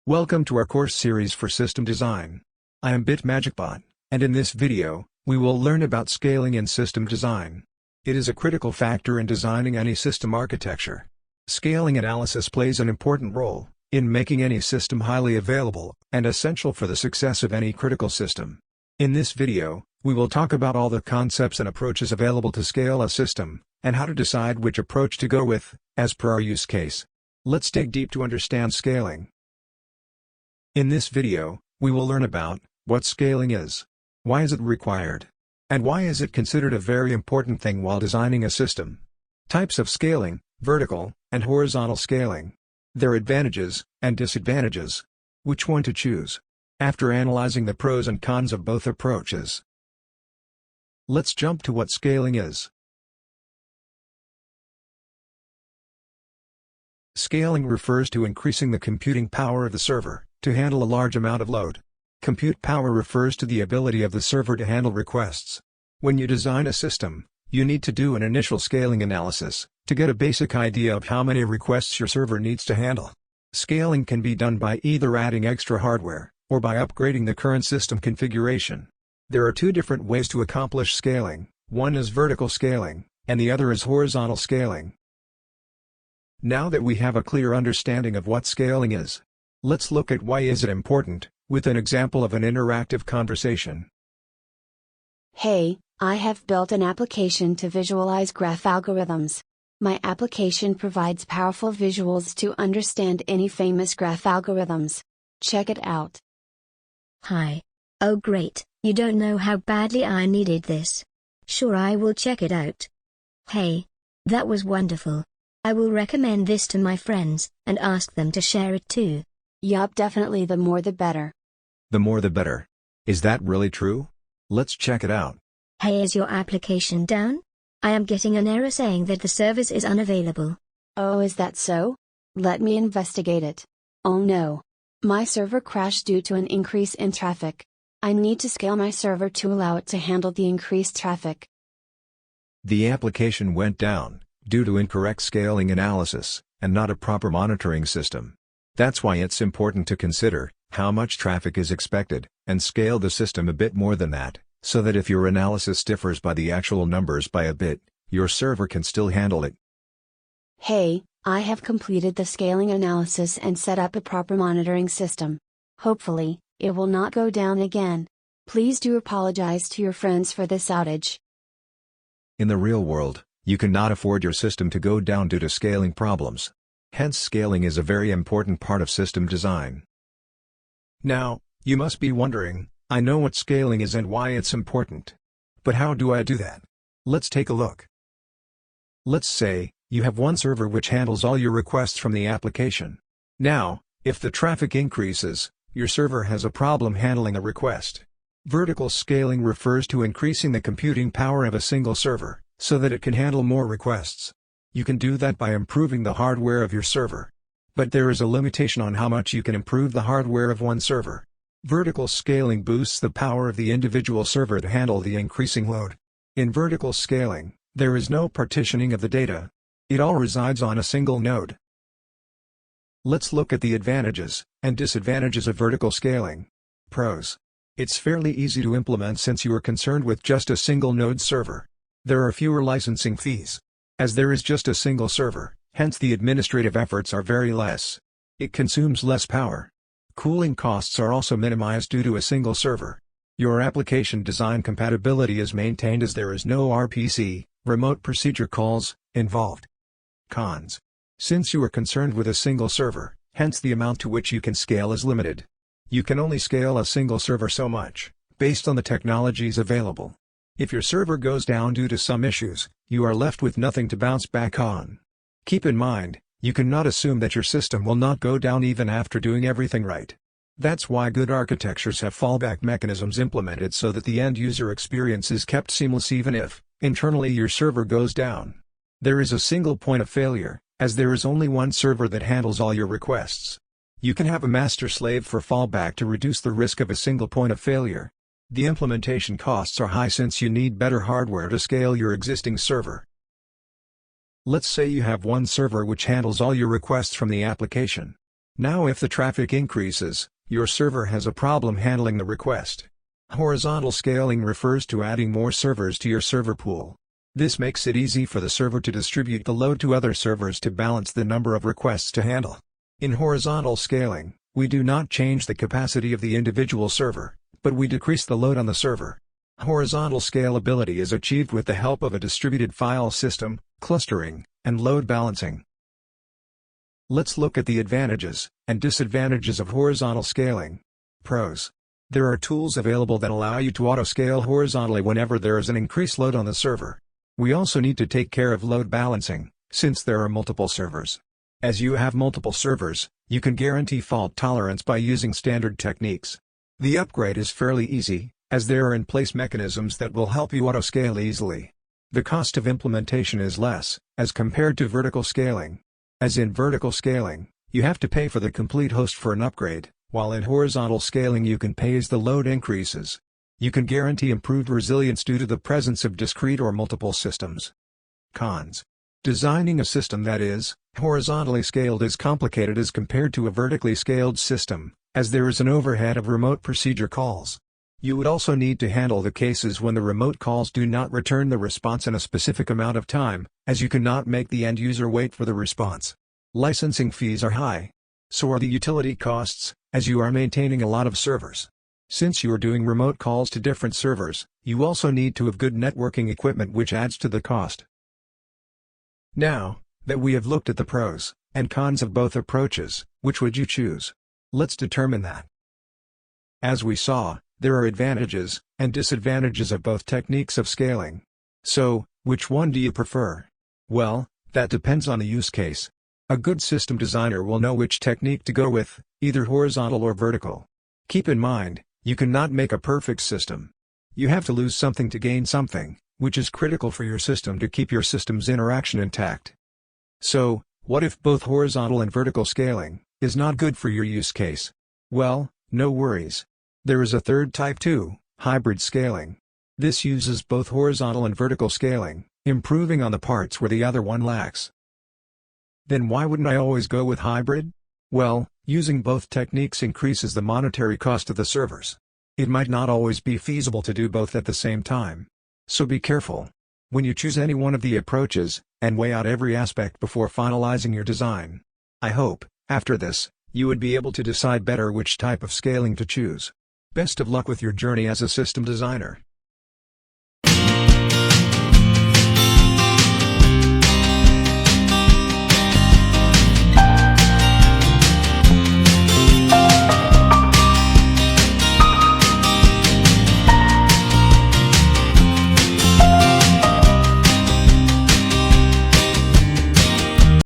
Welcome to our course series for system design. I am BitMagicBot, and in this video, we will learn about scaling in system design. It is a critical factor in designing any system architecture. Scaling analysis plays an important role in making any system highly available and essential for the success of any critical system. In this video, we will talk about all the concepts and approaches available to scale a system, and how to decide which approach to go with, as per our use case. Let's dig deep to understand scaling. In this video, we will learn about what scaling is, why is it required, and why is it considered a very important thing while designing a system. Types of scaling, vertical and horizontal scaling. Their advantages and disadvantages. Which one to choose. After analyzing the pros and cons of both approaches. Let's jump to what scaling is. Scaling refers to increasing the computing power of the server to handle a large amount of load. Compute power refers to the ability of the server to handle requests. When you design a system, you need to do an initial scaling analysis to get a basic idea of how many requests your server needs to handle. Scaling can be done by either adding extra hardware or by upgrading the current system configuration. There are two different ways to accomplish scaling. One is vertical scaling, and the other is horizontal scaling. Now that we have a clear understanding of what scaling is, let's look at why is it important, with an example of an interactive conversation. Hey, I have built an application to visualize graph algorithms. My application provides powerful visuals to understand any famous graph algorithms. Check it out. Hi. Oh great, you don't know how badly I needed this. Sure, I will check it out. Hey. That was wonderful. I will recommend this to my friends, and ask them to share it too. Yup, definitely, the more the better. The more the better. Is that really true? Let's check it out. Hey, is your application down? I am getting an error saying that the service is unavailable. Oh, is that so? Let me investigate it. Oh no. My server crashed due to an increase in traffic. I need to scale my server to allow it to handle the increased traffic. The application went down due to incorrect scaling analysis, and not a proper monitoring system. That's why it's important to consider how much traffic is expected, and scale the system a bit more than that, so that if your analysis differs by the actual numbers by a bit, your server can still handle it. Hey, I have completed the scaling analysis and set up a proper monitoring system. Hopefully, it will not go down again. Please do apologize to your friends for this outage. In the real world, you cannot afford your system to go down due to scaling problems. Hence, scaling is a very important part of system design. Now, you must be wondering, I know what scaling is and why it's important. But how do I do that? Let's take a look. Let's say, you have one server which handles all your requests from the application. Now, if the traffic increases, your server has a problem handling a request. Vertical scaling refers to increasing the computing power of a single server, so that it can handle more requests. You can do that by improving the hardware of your server. But there is a limitation on how much you can improve the hardware of one server. Vertical scaling boosts the power of the individual server to handle the increasing load. In vertical scaling, there is no partitioning of the data. It all resides on a single node. Let's look at the advantages and disadvantages of vertical scaling. Pros. It's fairly easy to implement since you are concerned with just a single node server. There are fewer licensing fees, as there is just a single server, hence the administrative efforts are very less. It consumes less power. Cooling costs are also minimized due to a single server. Your application design compatibility is maintained as there is no RPC, remote procedure calls, involved. Cons. Since you are concerned with a single server, hence the amount to which you can scale is limited. You can only scale a single server so much, based on the technologies available. If your server goes down due to some issues, you are left with nothing to bounce back on. Keep in mind, you cannot assume that your system will not go down even after doing everything right. That's why good architectures have fallback mechanisms implemented so that the end-user experience is kept seamless even if, internally, your server goes down. There is a single point of failure, as there is only one server that handles all your requests. You can have a master slave for fallback to reduce the risk of a single point of failure. The implementation costs are high since you need better hardware to scale your existing server. Let's say you have one server which handles all your requests from the application. Now if the traffic increases, your server has a problem handling the request. Horizontal scaling refers to adding more servers to your server pool. This makes it easy for the server to distribute the load to other servers to balance the number of requests to handle. In horizontal scaling, we do not change the capacity of the individual server, but we decrease the load on the server. Horizontal scalability is achieved with the help of a distributed file system, clustering, and load balancing. Let's look at the advantages and disadvantages of horizontal scaling. Pros. There are tools available that allow you to auto-scale horizontally whenever there is an increased load on the server. We also need to take care of load balancing, since there are multiple servers. As you have multiple servers, you can guarantee fault tolerance by using standard techniques. The upgrade is fairly easy, as there are in-place mechanisms that will help you auto-scale easily. The cost of implementation is less, as compared to vertical scaling. As in vertical scaling, you have to pay for the complete host for an upgrade, while in horizontal scaling you can pay as the load increases. You can guarantee improved resilience due to the presence of discrete or multiple systems. Cons. Designing a system that is horizontally scaled is complicated as compared to a vertically scaled system, as there is an overhead of remote procedure calls. You would also need to handle the cases when the remote calls do not return the response in a specific amount of time, as you cannot make the end user wait for the response. Licensing fees are high. So are the utility costs, as you are maintaining a lot of servers. Since you are doing remote calls to different servers, you also need to have good networking equipment, which adds to the cost. Now that we have looked at the pros and cons of both approaches, which would you choose? Let's determine that. As we saw, there are advantages and disadvantages of both techniques of scaling. So, which one do you prefer? Well, that depends on the use case. A good system designer will know which technique to go with, either horizontal or vertical. Keep in mind, you cannot make a perfect system. You have to lose something to gain something, which is critical for your system to keep your system's interaction intact. So, what if both horizontal and vertical scaling is not good for your use case? Well, no worries. There is a third type too, hybrid scaling. This uses both horizontal and vertical scaling, improving on the parts where the other one lacks. Then why wouldn't I always go with hybrid? Well, using both techniques increases the monetary cost of the servers. It might not always be feasible to do both at the same time. So be careful when you choose any one of the approaches, and weigh out every aspect before finalizing your design. I hope, after this, you would be able to decide better which type of scaling to choose. Best of luck with your journey as a system designer.